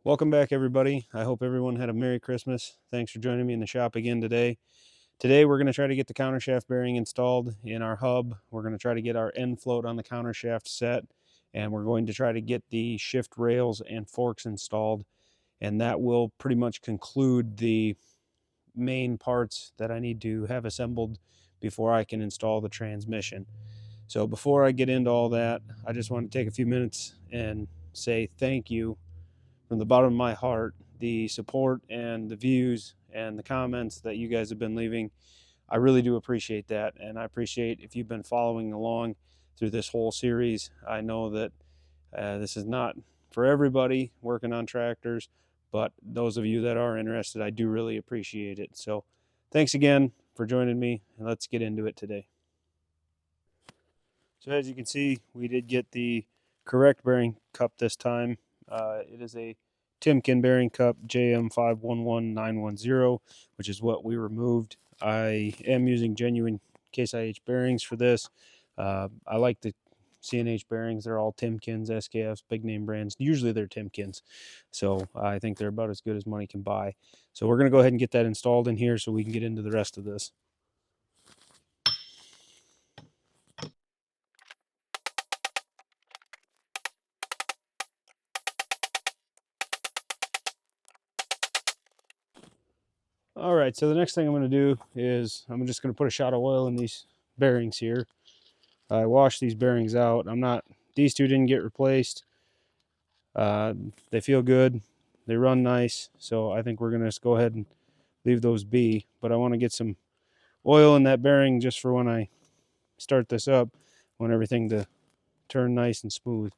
Welcome back, everybody. I hope everyone had a Merry Christmas. Thanks for joining me in the shop again today. Today, we're going to try to get the countershaft bearing installed in our hub. We're going to try to get our end float on the countershaft set, and we're going to try to get the shift rails and forks installed. And that will pretty much conclude the main parts that I need to have assembled before I can install the transmission. So before I get into all that, I just want to take a few minutes and say thank you from the bottom of my heart. The support and the views and the comments that you guys have been leaving, I really do appreciate that. And I appreciate if you've been following along through this whole series. I know that this is not for everybody working on tractors, but those of you that are interested, I do really appreciate it. So thanks again for joining me, and let's get into it today. So as you can see, we did get the correct bearing cup this time. It is a Timken bearing cup JM511910, which is what we removed. I am using genuine Case IH bearings for this. I like the CNH bearings. They're all Timkens, SKFs, big name brands. Usually they're Timkens. So I think they're about as good as money can buy. So we're going to go ahead and get that installed in here so we can get into the rest of this. All right, so the next thing I'm going to do is I'm just going to put a shot of oil in these bearings here. I washed these bearings out. These two didn't get replaced. They feel good. They run nice. So I think we're going to just go ahead and leave those be. But I want to get some oil in that bearing just for when I start this up. I want everything to turn nice and smooth.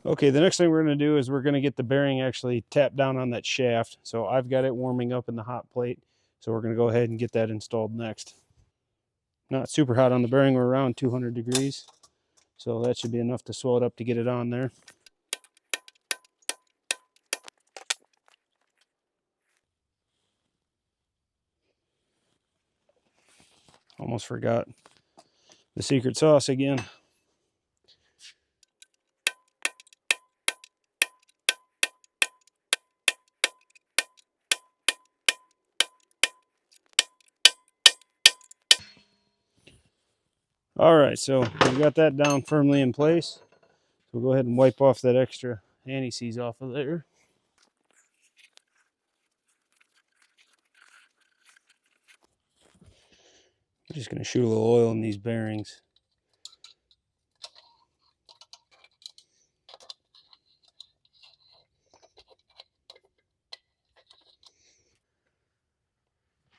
Okay, the next thing we're going to do is we're going to get the bearing actually tapped down on that shaft. So I've got it warming up in the hot plate. So we're going to go ahead and get that installed next. Not super hot on the bearing. We're around 200 degrees. So that should be enough to swell it up to get it on there. Almost forgot the secret sauce again. All right, so we got that down firmly in place. So we'll go ahead and wipe off that extra anti-seize off of there. I'm just going to shoot a little oil in these bearings.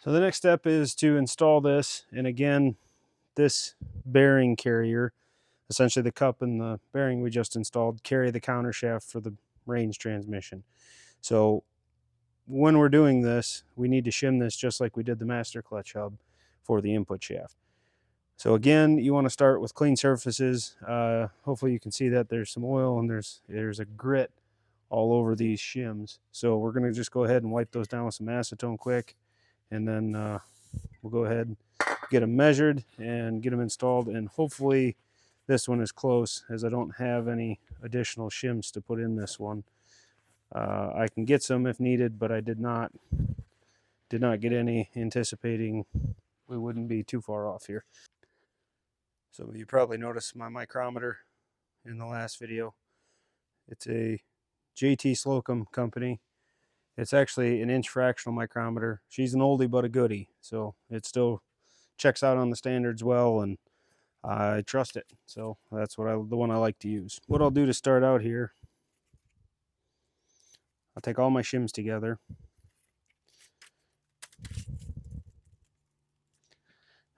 So the next step is to install this, and again, this bearing carrier, essentially the cup and the bearing we just installed, carry the countershaft for the range transmission. So when we're doing this, we need to shim this just like we did the master clutch hub for the input shaft. So again, you want to start with clean surfaces. Hopefully you can see that there's some oil and there's a grit all over these shims. So we're going to just go ahead and wipe those down with some acetone quick, and then we'll go ahead and get them measured and get them installed. And hopefully this one is close, as I don't have any additional shims to put in this one. I can get some if needed, but I did not get any, anticipating we wouldn't be too far off here. So you probably noticed my micrometer in the last video. It's a JT Slocum company. It's actually an inch fractional micrometer. She's an oldie but a goodie, so it still checks out on the standards well, and I trust it. So that's the one I like to use. What I'll do to start out here, I'll take all my shims together.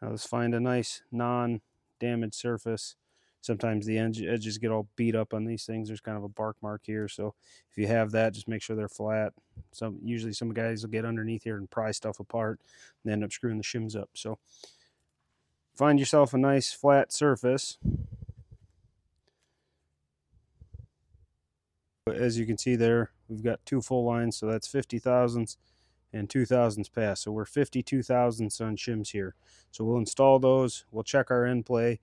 Now let's find a nice non-damaged surface. Sometimes the edges get all beat up on these things. There's kind of a bark mark here, so if you have that, just make sure they're flat. Usually some guys will get underneath here and pry stuff apart and end up screwing the shims up. So find yourself a nice flat surface. As you can see there, we've got two full lines, so that's 50 thousandths and 2 thousandths pass. So we're 52 thousandths on shims here. So we'll install those, we'll check our end play,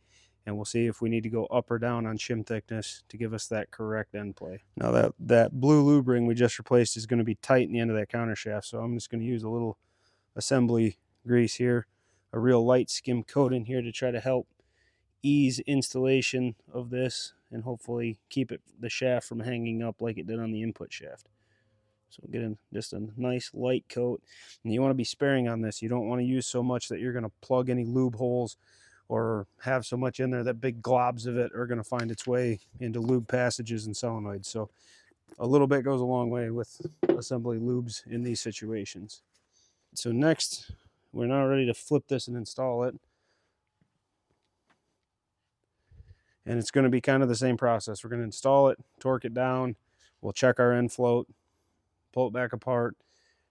and we'll see if we need to go up or down on shim thickness to give us that correct end play. Now that blue lube ring we just replaced is going to be tight in the end of that counter shaft, so I'm just going to use a little assembly grease here, a real light skim coat in here to try to help ease installation of this and hopefully keep the shaft from hanging up like it did on the input shaft. So get just a nice light coat, and you want to be sparing on this. You don't want to use so much that you're going to plug any lube holes or have so much in there that big globs of it are going to find its way into lube passages and solenoids. So a little bit goes a long way with assembly lubes in these situations. So next, we're now ready to flip this and install it. And it's going to be kind of the same process. We're going to install it, torque it down, we'll check our end float, pull it back apart,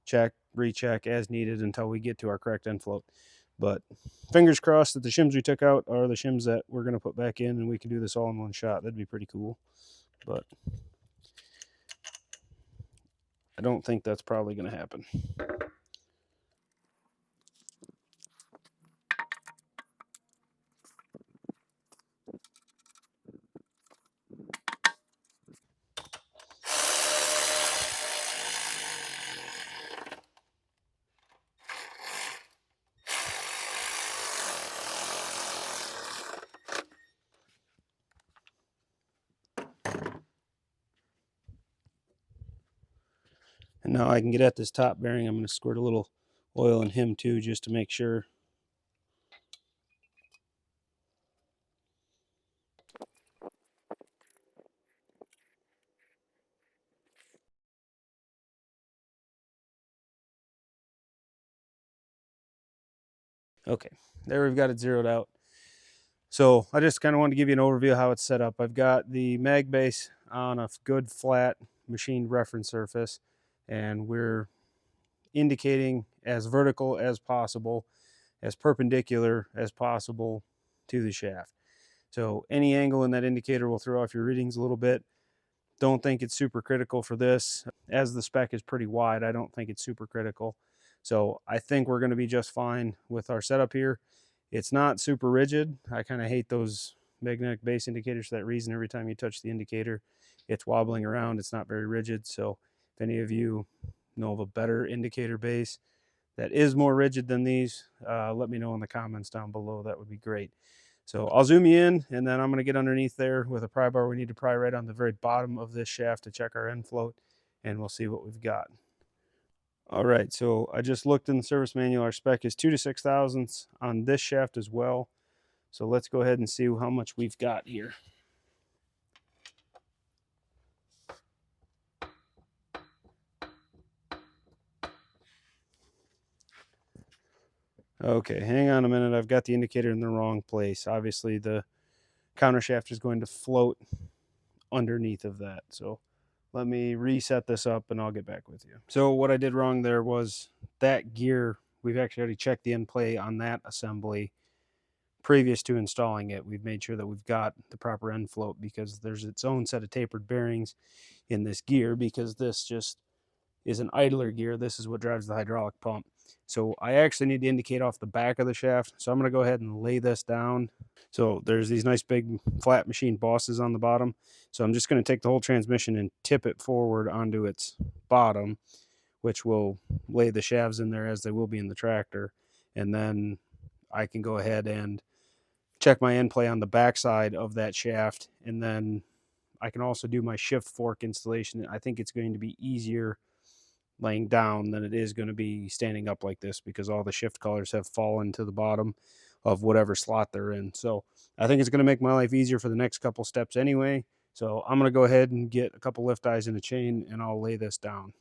check, recheck as needed until we get to our correct end float. But fingers crossed that the shims we took out are the shims that we're going to put back in, and we can do this all in one shot. That'd be pretty cool. But I don't think that's probably going to happen. And now I can get at this top bearing. I'm going to squirt a little oil in him too, just to make sure. Okay, there we've got it zeroed out. So I just kind of wanted to give you an overview of how it's set up. I've got the mag base on a good flat machined reference surface, and we're indicating as vertical as possible, as perpendicular as possible to the shaft. So any angle in that indicator will throw off your readings a little bit. Don't think it's super critical for this. As the spec is pretty wide, I don't think it's super critical. So I think we're going to be just fine with our setup here. It's not super rigid. I kind of hate those magnetic base indicators for that reason. Every time you touch the indicator, it's wobbling around. It's not very rigid. So if any of you know of a better indicator base that is more rigid than these, let me know in the comments down below. That would be great. So I'll zoom you in, and then I'm going to get underneath there with a pry bar. We need to pry right on the very bottom of this shaft to check our end float, and we'll see what we've got. All right, so I just looked in the service manual. Our spec is 2 to 6 thousandths on this shaft as well. So let's go ahead and see how much we've got here. Okay, hang on a minute. I've got the indicator in the wrong place. Obviously, the counter shaft is going to float underneath of that. So let me reset this up and I'll get back with you. So what I did wrong there was that gear, we've actually already checked the end play on that assembly previous to installing it. We've made sure that we've got the proper end float because there's its own set of tapered bearings in this gear, because this just is an idler gear. This is what drives the hydraulic pump. So I actually need to indicate off the back of the shaft. So I'm going to go ahead and lay this down. So there's these nice big flat machine bosses on the bottom. So I'm just going to take the whole transmission and tip it forward onto its bottom, which will lay the shafts in there as they will be in the tractor. And then I can go ahead and check my end play on the backside of that shaft. And then I can also do my shift fork installation. I think it's going to be easier laying down than it is going to be standing up like this, because all the shift collars have fallen to the bottom of whatever slot they're in. So I think it's going to make my life easier for the next couple steps anyway. So I'm going to go ahead and get a couple lift eyes in a chain and I'll lay this down.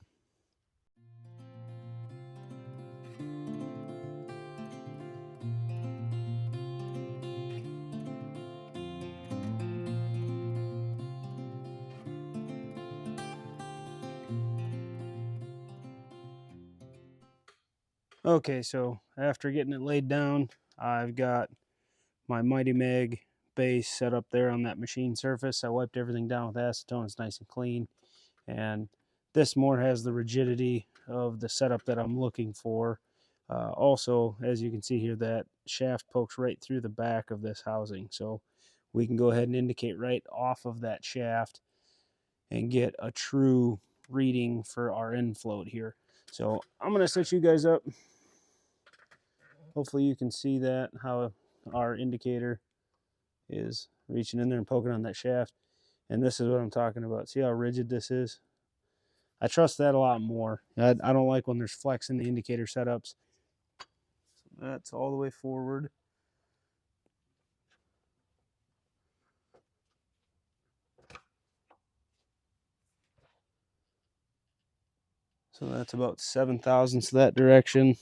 Okay, so after getting it laid down, I've got my Mighty Mag base set up there on that machine surface. I wiped everything down with acetone. It's nice and clean. And this more has the rigidity of the setup that I'm looking for. Also, as you can see here, that shaft pokes right through the back of this housing. So we can go ahead and indicate right off of that shaft and get a true reading for our end float here. So I'm going to set you guys up. Hopefully you can see that, how our indicator is reaching in there and poking on that shaft. And this is what I'm talking about. See how rigid this is? I trust that a lot more. I don't like when there's flex in the indicator setups. So that's all the way forward. So that's about 7 thousandths that direction.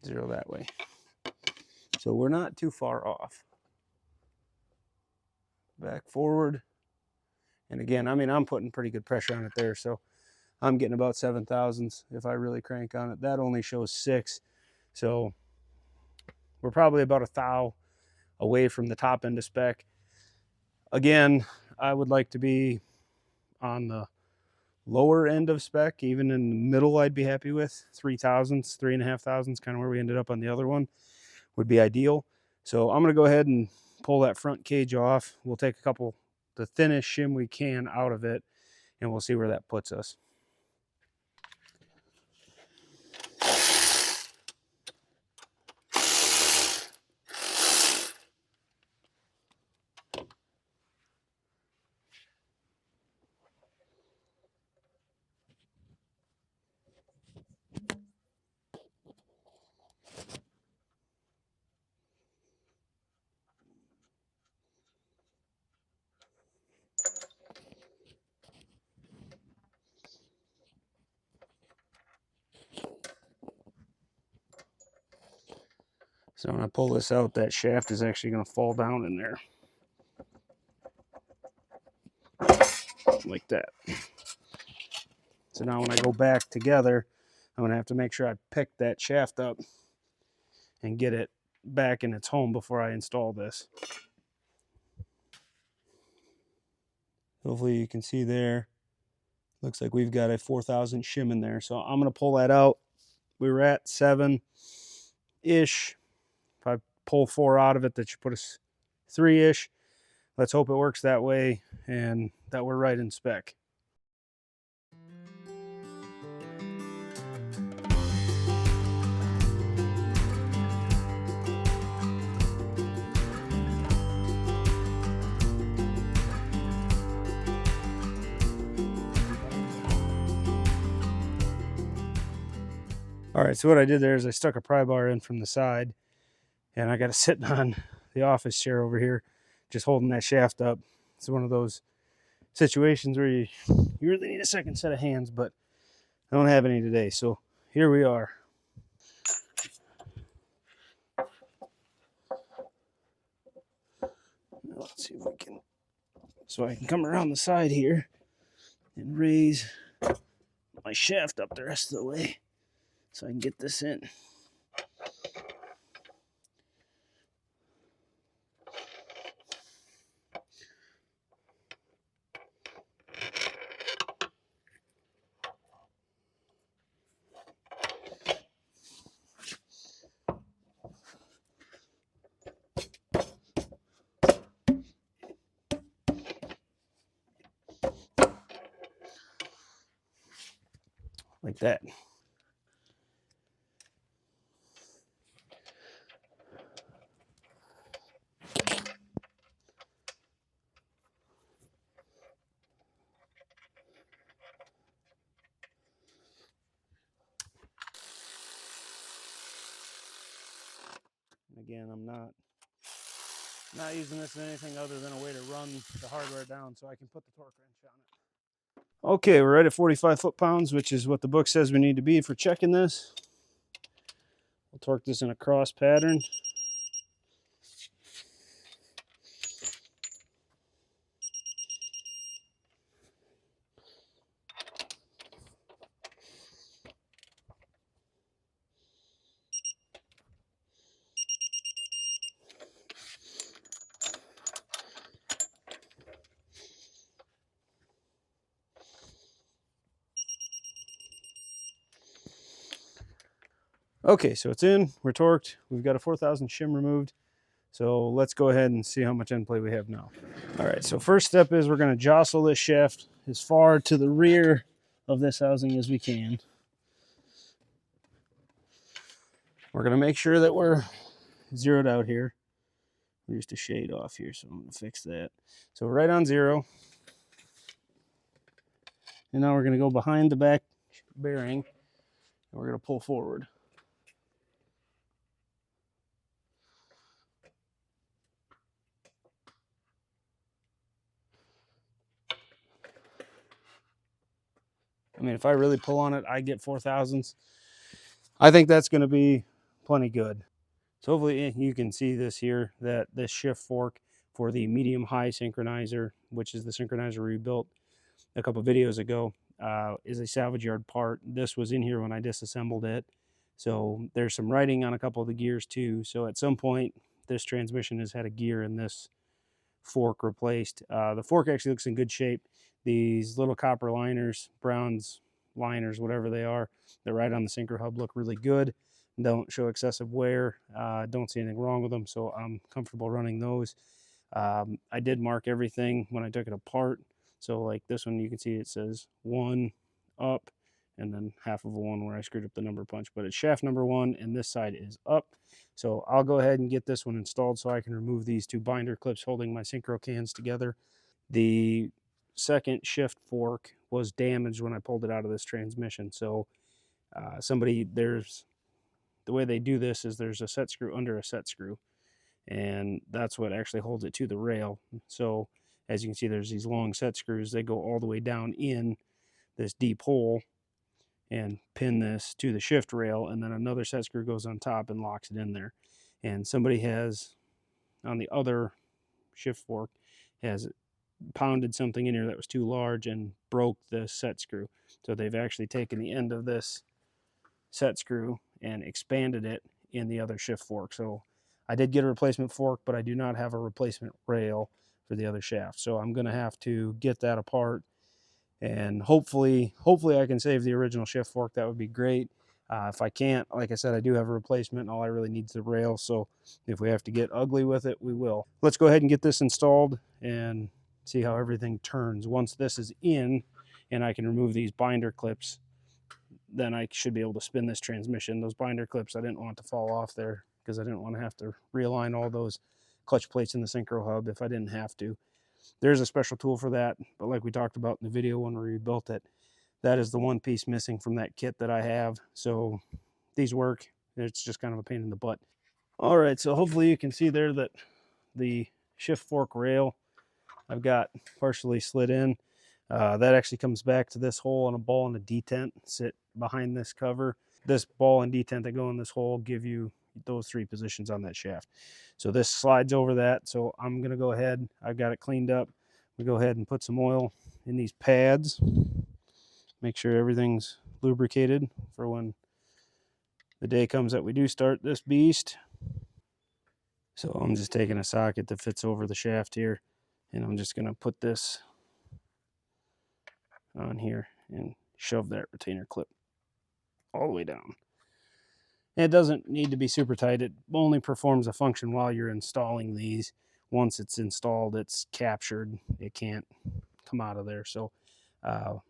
Zero that way. So we're not too far off. Back forward. And again, I mean, I'm putting pretty good pressure on it there. So I'm getting about 7 thousandths if I really crank on it. That only shows 6. So we're probably about a thou away from the top end of spec. Again, I would like to be on the lower end of spec. Even in the middle, I'd be happy with 3 thousandths, 3.5 thousandths, kind of where we ended up on the other one would be ideal. So I'm going to go ahead and pull that front cage off. We'll take the thinnest shim we can out of it, and we'll see where that puts us. So when I pull this out, that shaft is actually going to fall down in there. Like that. So now when I go back together, I'm going to have to make sure I pick that shaft up and get it back in its home before I install this. Hopefully you can see there. Looks like we've got a 4,000 shim in there. So I'm going to pull that out. We were at 7-ish. If I pull 4 out of it, that should put us 3-ish. Let's hope it works that way and that we're right in spec. All right, so what I did there is I stuck a pry bar in from the side, and I got it sitting on the office chair over here, just holding that shaft up. It's one of those situations where you really need a second set of hands, but I don't have any today, so here we are. Let's see if we can, so I can come around the side here and raise my shaft up the rest of the way so I can get this in. Like that. Again, I'm not using this as anything other than a way to run the hardware down so I can put the torque wrench on it. Okay, we're right at 45 foot-pounds, which is what the book says we need to be for checking this. We'll torque this in a cross pattern. Okay, so it's in, we're torqued, we've got a 4000 shim removed. So let's go ahead and see how much end play we have now. All right, so first step is we're going to jostle this shaft as far to the rear of this housing as we can. We're going to make sure that we're zeroed out here. We're just a shade off here, so I'm going to fix that. So we're right on 0. And now we're going to go behind the back bearing, and we're going to pull forward. I mean, if I really pull on it, I get 4/1000. I think that's going to be plenty good. So hopefully you can see this here, that this shift fork for the medium high synchronizer, which is the synchronizer we built a couple videos ago, is a salvage yard part. This was in here when I disassembled it. So there's some writing on a couple of the gears too. So at some point, this transmission has had a gear in this fork replaced. The fork actually looks in good shape. These little copper liners, Brown's liners, whatever they are, they're right on the synchro hub, look really good. Don't show excessive wear. Don't see anything wrong with them, so I'm comfortable running those. I did mark everything when I took it apart. So like this one, you can see it says 1 up, and then half of a 1 where I screwed up the number punch. But it's shaft number 1, and this side is up. So I'll go ahead and get this one installed so I can remove these 2 binder clips holding my synchro cans together. The second shift fork was damaged when I pulled it out of this transmission. So the way they do this is there's a set screw under a set screw, and that's what actually holds it to the rail. So as you can see, there's these long set screws. They go all the way down in this deep hole and pin this to the shift rail, and then another set screw goes on top and locks it in there. And somebody has, on the other shift fork, has pounded something in here that was too large and broke the set screw. So they've actually taken the end of this set screw and expanded it in the other shift fork. So I did get a replacement fork, but I do not have a replacement rail for the other shaft. So I'm going to have to get that apart, and hopefully I can save the original shift fork. That would be great. If I can't, like I said, I do have a replacement, and all I really need is the rail. So if we have to get ugly with it, we will. Let's go ahead and get this installed and see how everything turns. Once this is in and I can remove these binder clips, then I should be able to spin this transmission. Those binder clips, I didn't want to fall off there because I didn't want to have to realign all those clutch plates in the synchro hub if I didn't have to. There's a special tool for that, but like we talked about in the video when we rebuilt it, that is the one piece missing from that kit that I have. So these work. It's just kind of a pain in the butt. All right, so hopefully you can see there that the shift fork rail I've got partially slid in. That actually comes back to this hole, and a ball and a detent sit behind this cover. This ball and detent that go in this hole give you those 3 positions on that shaft. So this slides over that. So I'm going to go ahead. I've got it cleaned up. We go ahead and put some oil in these pads. Make sure everything's lubricated for when the day comes that we do start this beast. So I'm just taking a socket that fits over the shaft here, and I'm just going to put this on here and shove that retainer clip all the way down. And it doesn't need to be super tight. It only performs a function while you're installing these. Once it's installed, it's captured. It can't come out of there. So I'm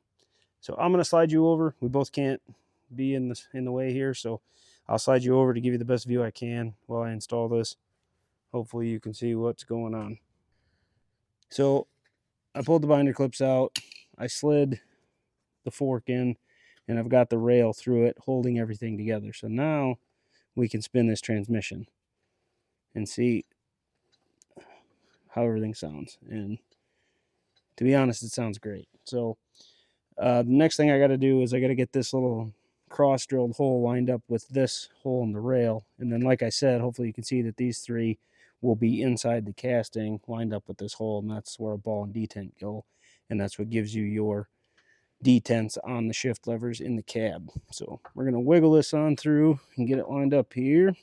going to slide you over. We both can't be in the way here, so I'll slide you over to give you the best view I can while I install this. Hopefully you can see what's going on. So I pulled the binder clips out. I slid the fork in, and I've got the rail through it holding everything together. So now we can spin this transmission and see how everything sounds. And to be honest, it sounds great. So the next thing I got to do is I got to get this little cross drilled hole lined up with this hole in the rail. And then, like I said, hopefully you can see that these 3 will be inside the casting lined up with this hole, and that's where a ball and detent go. And that's what gives you your detents on the shift levers in the cab. So we're going to wiggle this on through and get it lined up here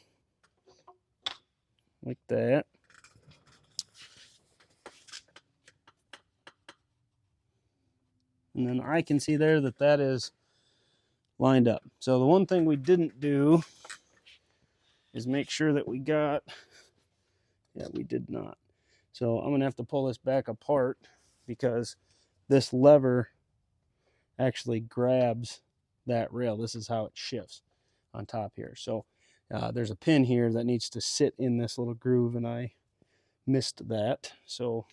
like that. And then I can see there that that is lined up. So the one thing we didn't do is make sure that we got, yeah, we did not. So I'm gonna have to pull this back apart because this lever actually grabs that rail. This is how it shifts on top here. So there's a pin here that needs to sit in this little groove, and I missed that. So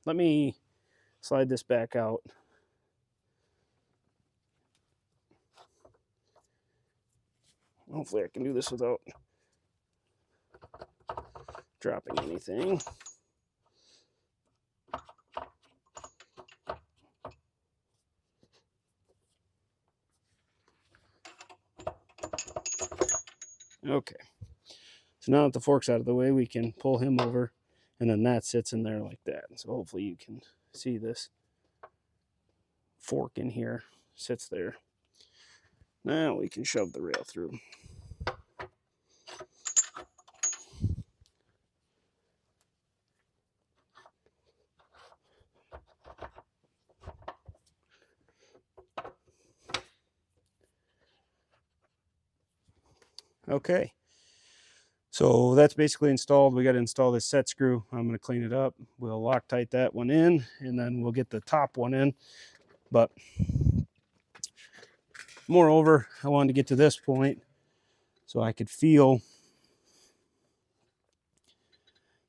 let me slide this back out. Hopefully I can do this without dropping anything. Okay. So now that the fork's out of the way, we can pull him over, and then that sits in there like that. So hopefully you can see this fork in here sits there. Now we can shove the rail through. Okay, so that's basically installed. We got to install this set screw. I'm going to clean it up. We'll Loctite that one in, and then we'll get the top one in. But moreover, I wanted to get to this point so I could feel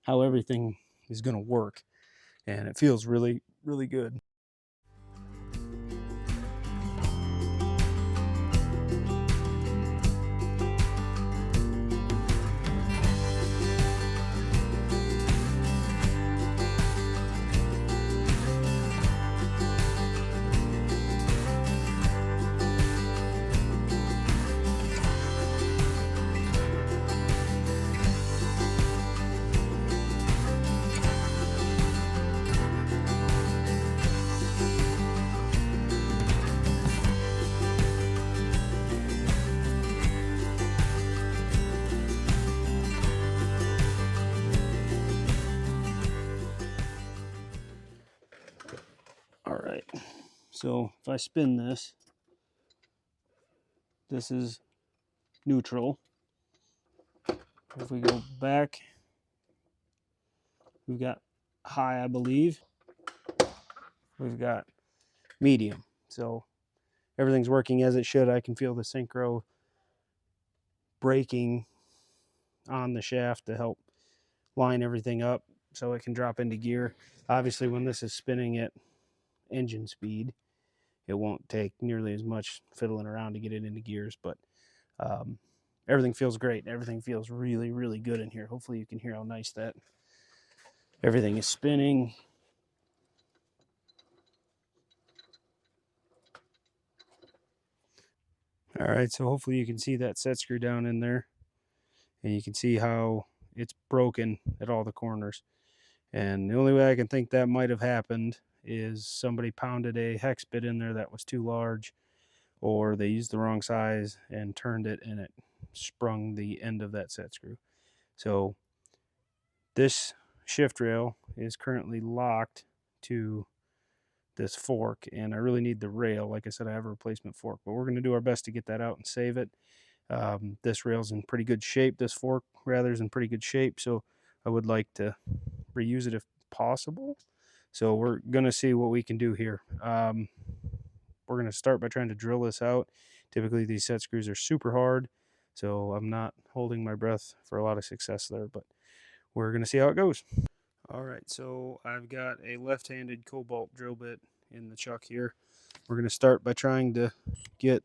how everything is going to work. And it feels really, really good. All right, so if I spin this, this is neutral. If we go back, we've got high, I believe. We've got medium. So everything's working as it should. I can feel the synchro braking on the shaft to help line everything up so it can drop into gear. Obviously, when this is spinning at engine speed, it won't take nearly as much fiddling around to get it into gears, but everything feels great. Everything feels really, really good in here. Hopefully you can hear how nice that everything is spinning. All right, so hopefully you can see that set screw down in there, and you can see how it's broken at all the corners. And the only way I can think that might have happened is somebody pounded a hex bit in there that was too large, or they used the wrong size and turned it, and it sprung the end of that set screw. So this shift rail is currently locked to this fork, and I really need the rail. Like I said, I have a replacement fork, but we're going to do our best to get that out and save it. This rail's in pretty good shape. This fork rather is in pretty good shape, so I would like to reuse it if possible. So we're going to see what we can do here. We're going to start by trying to drill this out. Typically these set screws are super hard, so I'm not holding my breath for a lot of success there, but we're going to see how it goes. All right, so I've got a left-handed Cobalt drill bit in the chuck here. We're going to start by trying to get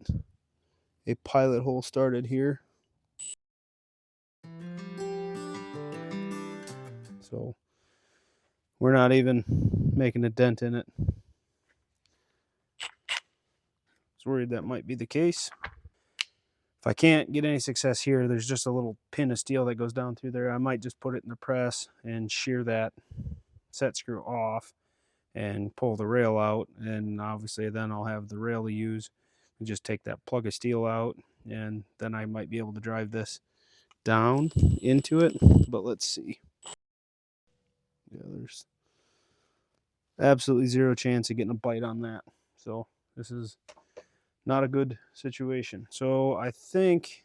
a pilot hole started here. So we're not even making a dent in it. I was worried that might be the case. If I can't get any success here, there's just a little pin of steel that goes down through there. I might just put it in the press and shear that set screw off and pull the rail out, and obviously then I'll have the rail to use and just take that plug of steel out, and then I might be able to drive this down into it. But let's see. Yeah, there's absolutely zero chance of getting a bite on that, so this is not a good situation. So I think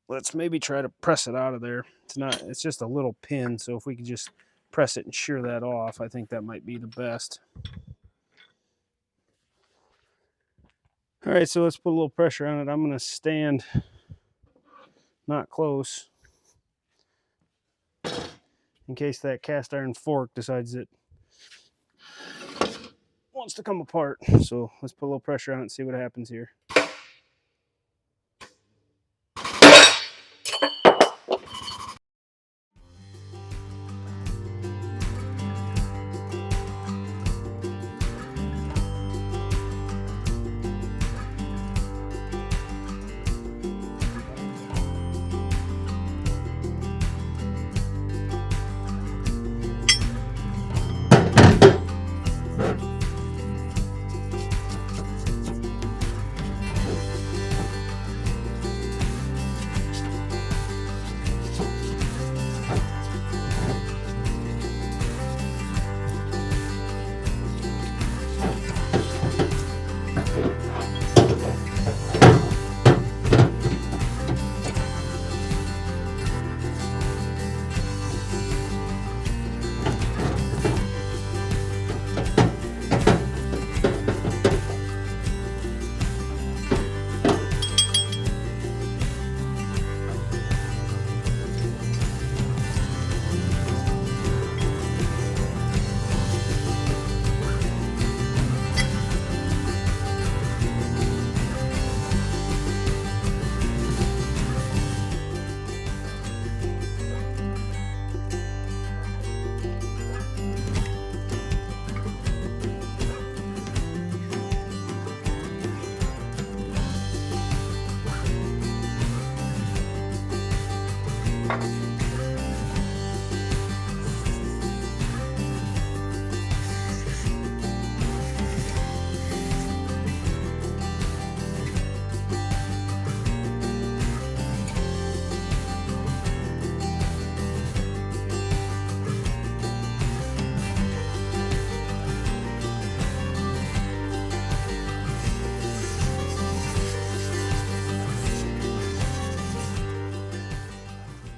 let's maybe try to press it out of there. It's just a little pin, so if we could just press it and shear that off, I think that might be the best. All right, so let's put a little pressure on it. I'm gonna stand not close in case that cast iron fork decides it wants to come apart. So let's put a little pressure on it and see what happens here.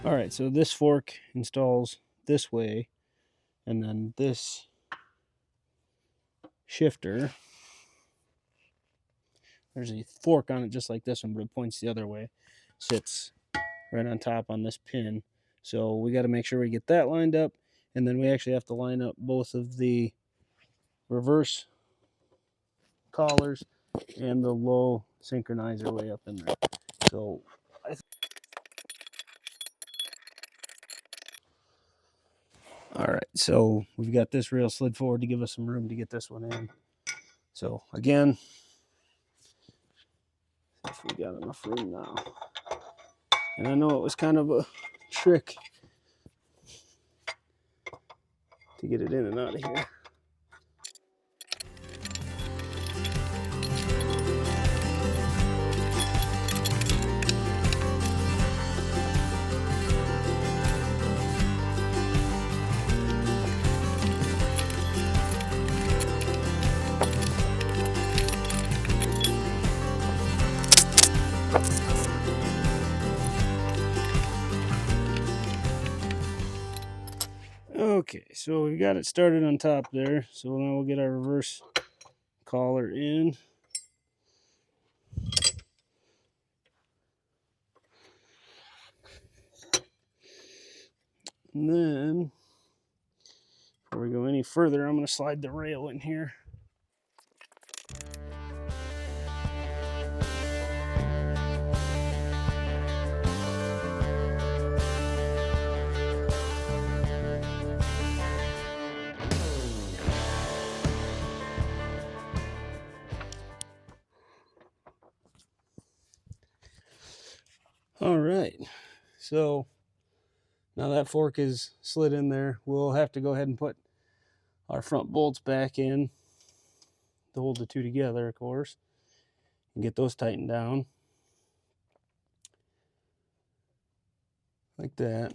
All right, so this fork installs this way, and then this shifter, there's a fork on it just like this one, but it points the other way, sits right on top on this pin. So we got to make sure we get that lined up, and then we actually have to line up both of the reverse collars and the low synchronizer way up in there. So all right, so we've got this rail slid forward to give us some room to get this one in. So again, if we got enough room now. And I know it was kind of a trick to get it in and out of here. Okay, so we got it started on top there. So now we'll get our reverse collar in. And then, before we go any further, I'm going to slide the rail in here. All right, so now that fork is slid in there, we'll have to go ahead and put our front bolts back in to hold the two together, of course, and get those tightened down like that.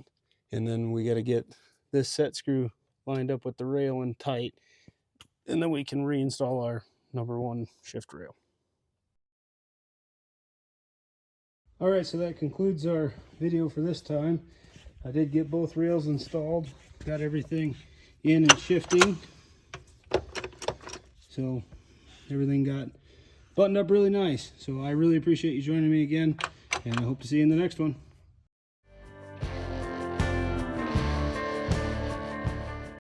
And then we got to get this set screw lined up with the rail and tight, and then we can reinstall our number one shift rail. All right, so that concludes our video for this time. I did get both rails installed, got everything in and shifting. So everything got buttoned up really nice. So I really appreciate you joining me again, and I hope to see you in the next one.